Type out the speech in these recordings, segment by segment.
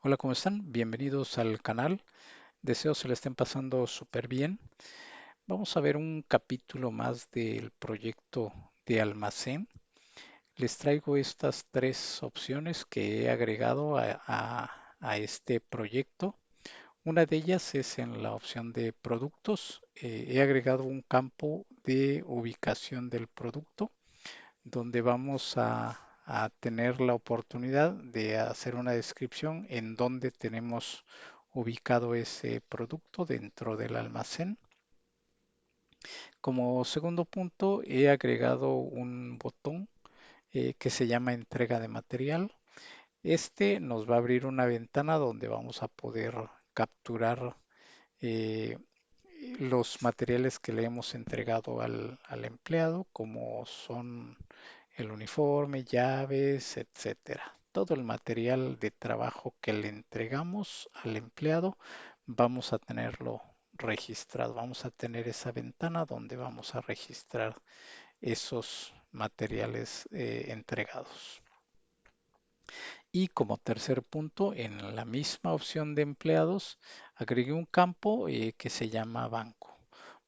Hola, ¿cómo están? Bienvenidos al canal. Deseo se le estén pasando súper bien. Vamos a ver un capítulo más del proyecto de almacén. Les traigo estas tres opciones que he agregado a este proyecto. Una de ellas es en la opción de productos. He agregado un campo de ubicación del producto donde vamos a tener la oportunidad de hacer una descripción en donde tenemos ubicado ese producto dentro del almacén. Como segundo punto, he agregado un botón que se llama entrega de material. Este nos va a abrir una ventana donde vamos a poder capturar eh, los materiales que le hemos entregado al empleado, como son el uniforme, llaves, etcétera. Todo el material de trabajo que le entregamos al empleado, vamos a tenerlo registrado. Vamos a tener esa ventana donde vamos a registrar esos materiales entregados. Y como tercer punto, en la misma opción de empleados, agregué un campo que se llama banco,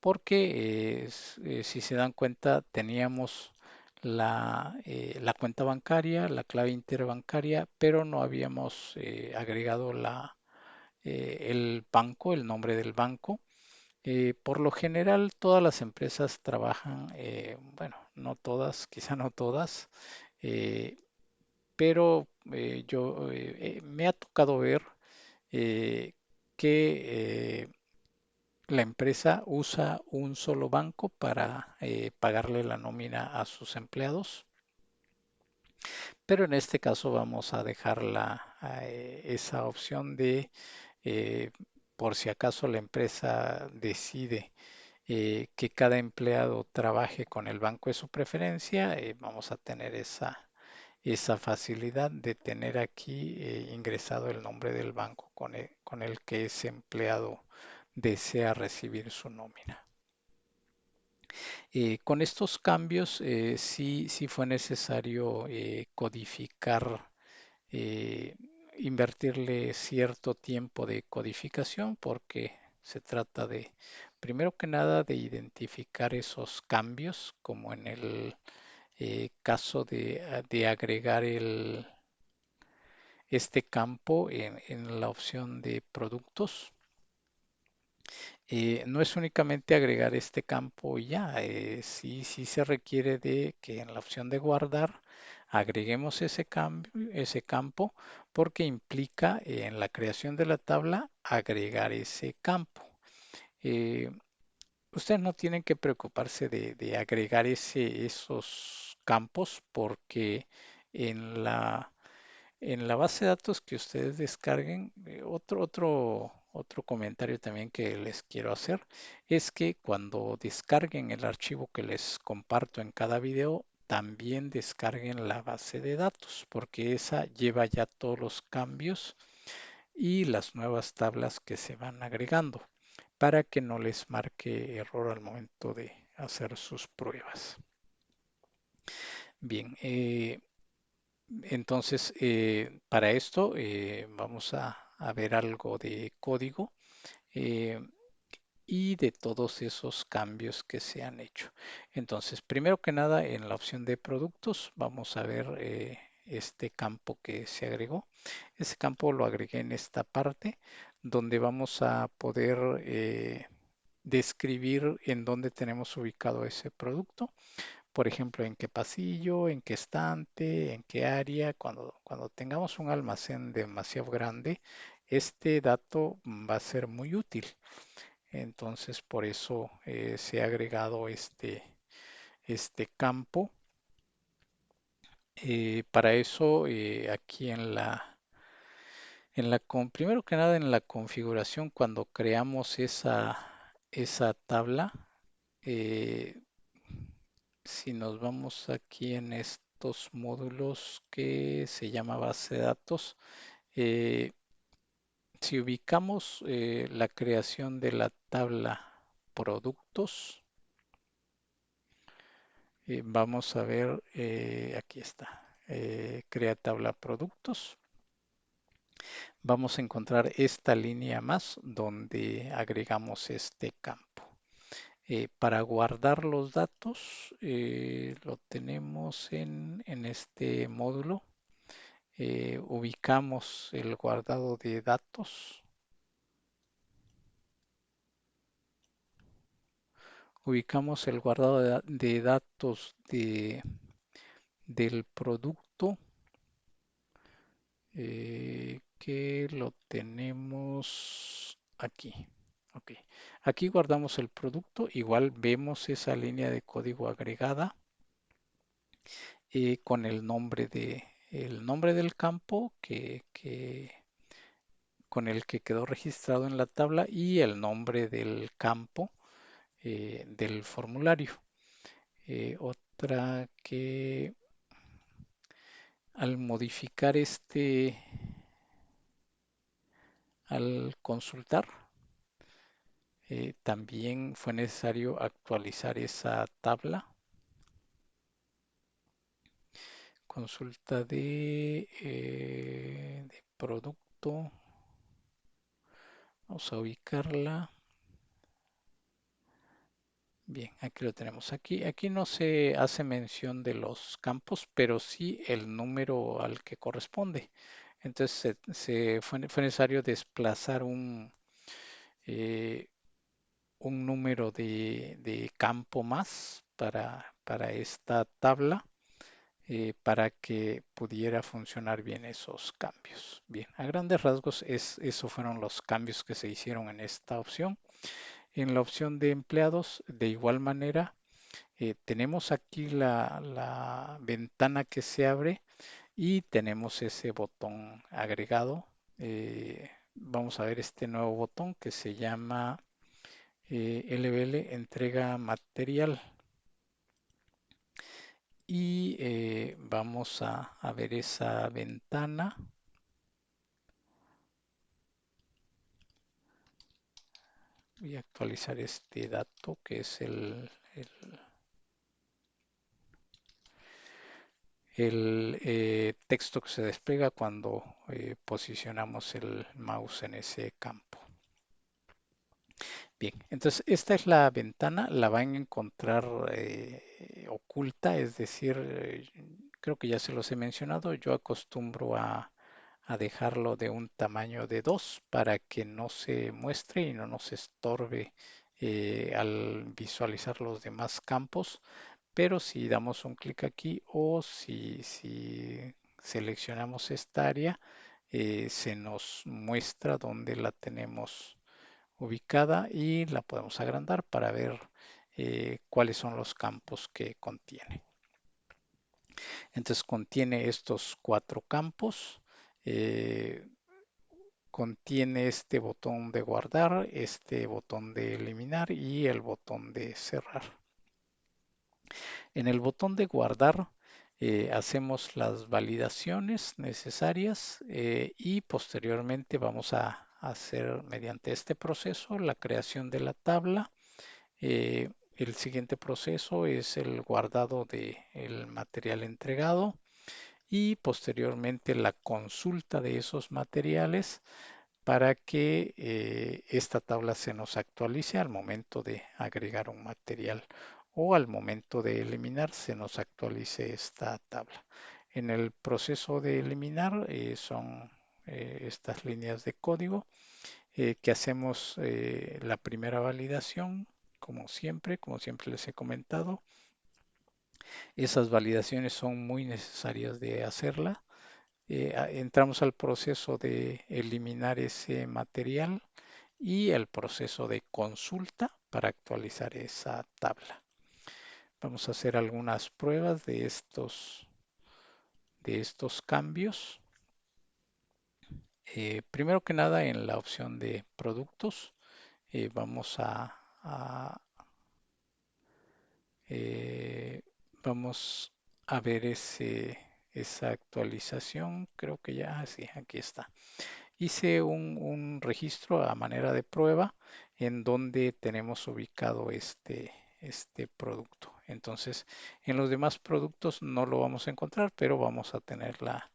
porque si se dan cuenta, teníamos la cuenta bancaria, la clave interbancaria, pero no habíamos agregado el banco, el nombre del banco. Por lo general, todas las empresas trabajan, bueno, no todas, quizá no todas, eh, pero me ha tocado ver eh, que la empresa usa un solo banco para pagarle la nómina a sus empleados, pero en este caso vamos a dejar esa opción de, eh, por si acaso la empresa decide que cada empleado trabaje con el banco de su preferencia, vamos a tener esa facilidad de tener aquí ingresado el nombre del banco con el que ese empleado desea recibir su nómina. Con estos cambios sí fue necesario codificar, eh, invertirle cierto tiempo de codificación porque se trata de, primero que nada, de identificar esos cambios, como en el caso de agregar este campo en la opción de productos. No es únicamente agregar este campo y ya, sí se requiere de que en la opción de guardar agreguemos ese campo porque implica en la creación de la tabla agregar ese campo. Eh, Ustedes no tienen que preocuparse de agregar esos campos porque en en la base de datos que ustedes descarguen, otro comentario también que les quiero hacer es que cuando descarguen el archivo que les comparto en cada video, también descarguen la base de datos, porque esa lleva ya todos los cambios y las nuevas tablas que se van agregando, para que no les marque error al momento de hacer sus pruebas. Bien, entonces, para esto vamos a ver algo de código eh, y de todos esos cambios que se han hecho. Entonces, primero que nada, en la opción de productos, vamos a ver este campo que se agregó. Ese campo lo agregué en esta parte donde vamos a poder describir en dónde tenemos ubicado ese producto, por ejemplo, en qué pasillo, en qué estante, en qué área. Cuando tengamos un almacén demasiado grande, este dato va a ser muy útil. Entonces, por eso se ha agregado este campo. Para eso, aquí primero que nada en la configuración, cuando creamos esa tabla, eh, si nos vamos aquí en estos módulos que se llama base de datos, eh, si ubicamos la creación de la tabla productos, vamos a ver, aquí está, crea tabla productos. vamos a encontrar esta línea más donde agregamos este campo. Para guardar los datos, lo tenemos en este módulo. Ubicamos el guardado de datos. Ubicamos el guardado de datos del producto, que lo tenemos aquí. Ok. Aquí guardamos el producto. Igual vemos esa línea de código agregada, con el nombre del campo con el que quedó registrado en la tabla y el nombre del campo, del formulario. Otra que al modificar al consultar, también fue necesario actualizar esa tabla. Consulta de producto. Vamos a ubicarla. Bien, aquí lo tenemos. Aquí no se hace mención de los campos, pero sí el número al que corresponde. Entonces fue necesario desplazar eh, un número de campo más para esta tabla, para que pudiera funcionar bien esos cambios. Bien, a grandes rasgos, esos fueron los cambios que se hicieron en esta opción. En la opción de empleados, de igual manera, tenemos aquí la ventana que se abre y tenemos ese botón agregado. Vamos a ver este nuevo botón que se llama LBL entrega material. Y vamos a ver esa ventana. Voy a actualizar este dato que es el texto que se despliega cuando posicionamos el mouse en ese campo. Bien, entonces esta es la ventana, la van a encontrar oculta, es decir, creo que ya se los he mencionado, yo acostumbro a dejarlo de un tamaño de 2 para que no se muestre y no nos estorbe al visualizar los demás campos. Pero si damos un clic aquí o si seleccionamos esta área, se nos muestra dónde la tenemos ubicada y la podemos agrandar para ver cuáles son los campos que contiene. Entonces contiene estos 4 campos. eh, Contiene este botón de guardar, este botón de eliminar y el botón de cerrar. En el botón de guardar, hacemos las validaciones necesarias, y posteriormente vamos a hacer mediante este proceso la creación de la tabla. El siguiente proceso es el guardado del material entregado y posteriormente la consulta de esos materiales para que esta tabla se nos actualice al momento de agregar un material o al momento de eliminar se nos actualice esta tabla. En el proceso de eliminar son estas líneas de código que hacemos la primera validación, como siempre les he comentado. Esas validaciones son muy necesarias de hacerla. Entramos al proceso de eliminar ese material y el proceso de consulta para actualizar esa tabla. Vamos a hacer algunas pruebas de estos cambios. Primero que nada, en la opción de productos, vamos a, eh, vamos a ver esa actualización. Creo que ya, sí, aquí está. Hice un registro a manera de prueba en donde tenemos ubicado este producto. Entonces, en los demás productos no lo vamos a encontrar, pero vamos a tener la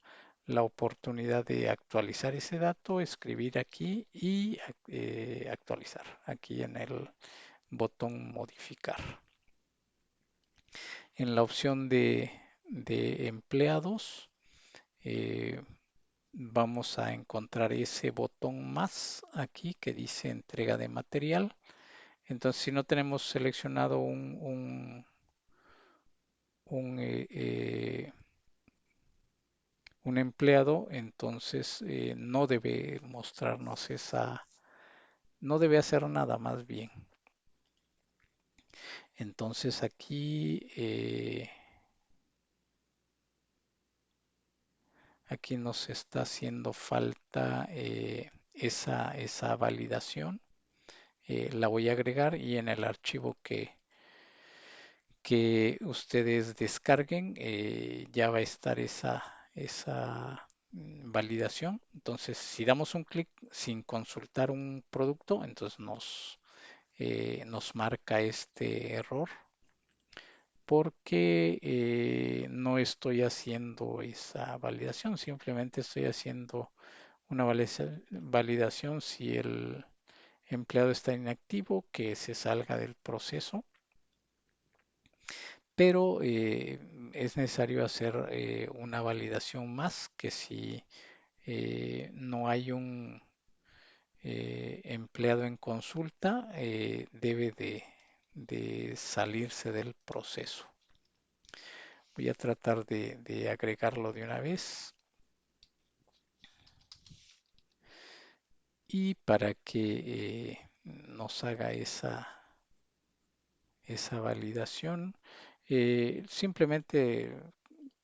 la oportunidad de actualizar ese dato, escribir aquí y actualizar aquí en el botón modificar. En la opción de empleados, eh, vamos a encontrar ese botón más aquí que dice entrega de material. Entonces, si no tenemos seleccionado un un empleado, entonces no debe mostrarnos no debe hacer nada más bien. Entonces aquí nos está haciendo falta esa validación. La voy a agregar y en el archivo que ustedes descarguen ya va a estar esa validación. Entonces, si damos un clic sin consultar un producto, entonces nos marca este error porque no estoy haciendo esa validación, simplemente estoy haciendo una validación si el empleado está inactivo, que se salga del proceso, pero es necesario hacer una validación más que si no hay un empleado en consulta, debe de salirse del proceso. Voy a tratar de agregarlo de una vez y para que nos haga esa validación, simplemente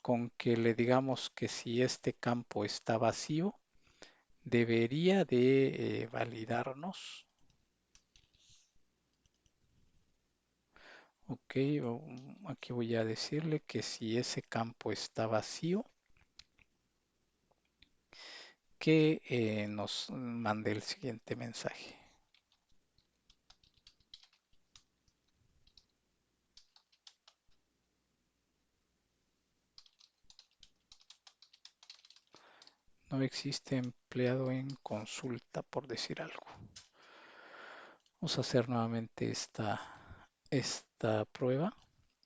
con que le digamos que si este campo está vacío, debería de validarnos. Ok, aquí voy a decirle que si ese campo está vacío, que nos mande el siguiente mensaje. No existe empleado en consulta, por decir algo. Vamos a hacer nuevamente esta prueba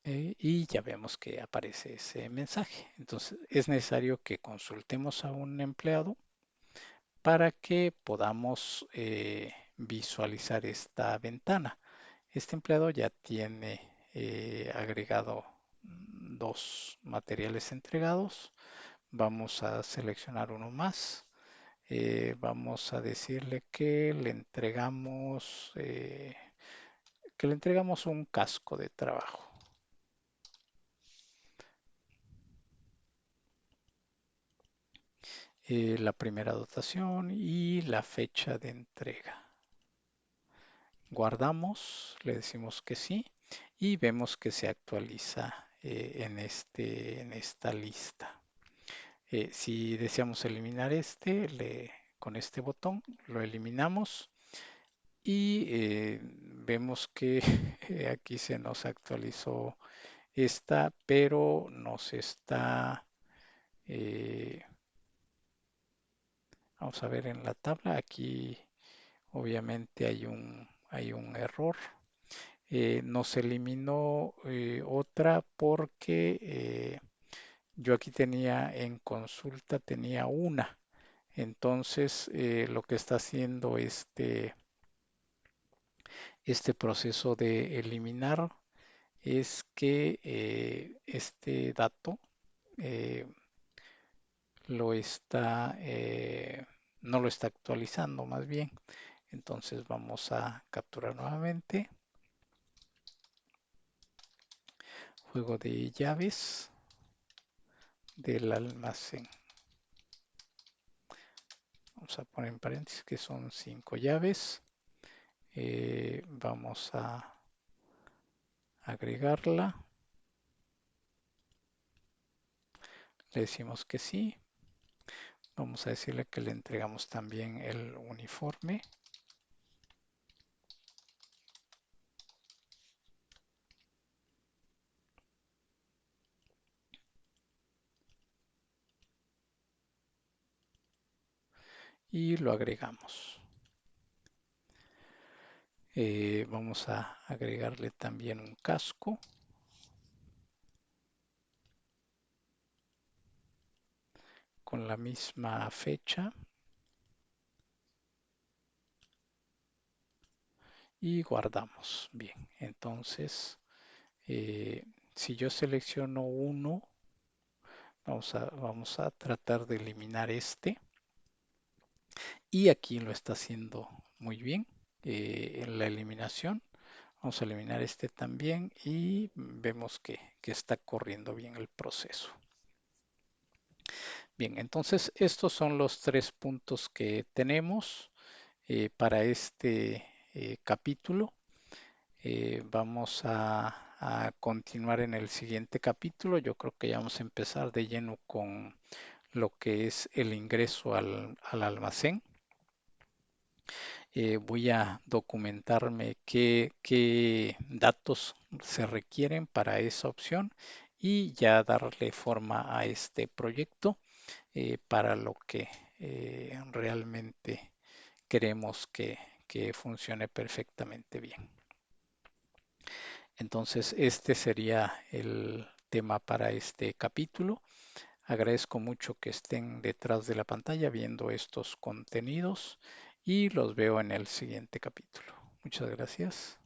y ya vemos que aparece ese mensaje. Entonces es necesario que consultemos a un empleado para que podamos visualizar esta ventana. Este empleado ya tiene agregado dos materiales entregados. Vamos a seleccionar uno más. Vamos a decirle que le entregamos un casco de trabajo. La primera dotación y la fecha de entrega. Guardamos, le decimos que sí y vemos que se actualiza en esta lista. Si deseamos eliminar con este botón lo eliminamos y vemos que aquí se nos actualizó esta, pero nos está, eh, vamos a ver en la tabla, aquí obviamente hay un error. Nos eliminó otra porque yo aquí tenía en consulta, tenía una. Entonces, lo que está haciendo este proceso de eliminar es que este dato eh, lo está, no lo está actualizando más bien. Entonces vamos a capturar nuevamente juego de llaves del almacén. Vamos a poner en paréntesis que son 5 llaves. Vamos a agregarla. Le decimos que sí. Vamos a decirle que le entregamos también el uniforme. y lo agregamos. Vamos a agregarle también un casco con la misma fecha y guardamos. Bien, entonces si yo selecciono uno, vamos a tratar de eliminar este y aquí lo está haciendo muy bien en la eliminación. Vamos a eliminar este también y vemos que está corriendo bien el proceso. Bien, entonces estos son los tres puntos que tenemos para este capítulo. Vamos a continuar en el siguiente capítulo. Yo creo que ya vamos a empezar de lleno con lo que es el ingreso al almacén. Voy a documentarme qué datos se requieren para esa opción y ya darle forma a este proyecto para lo que realmente queremos que funcione perfectamente bien. Entonces, este sería el tema para este capítulo. Agradezco mucho que estén detrás de la pantalla viendo estos contenidos y los veo en el siguiente capítulo. Muchas gracias.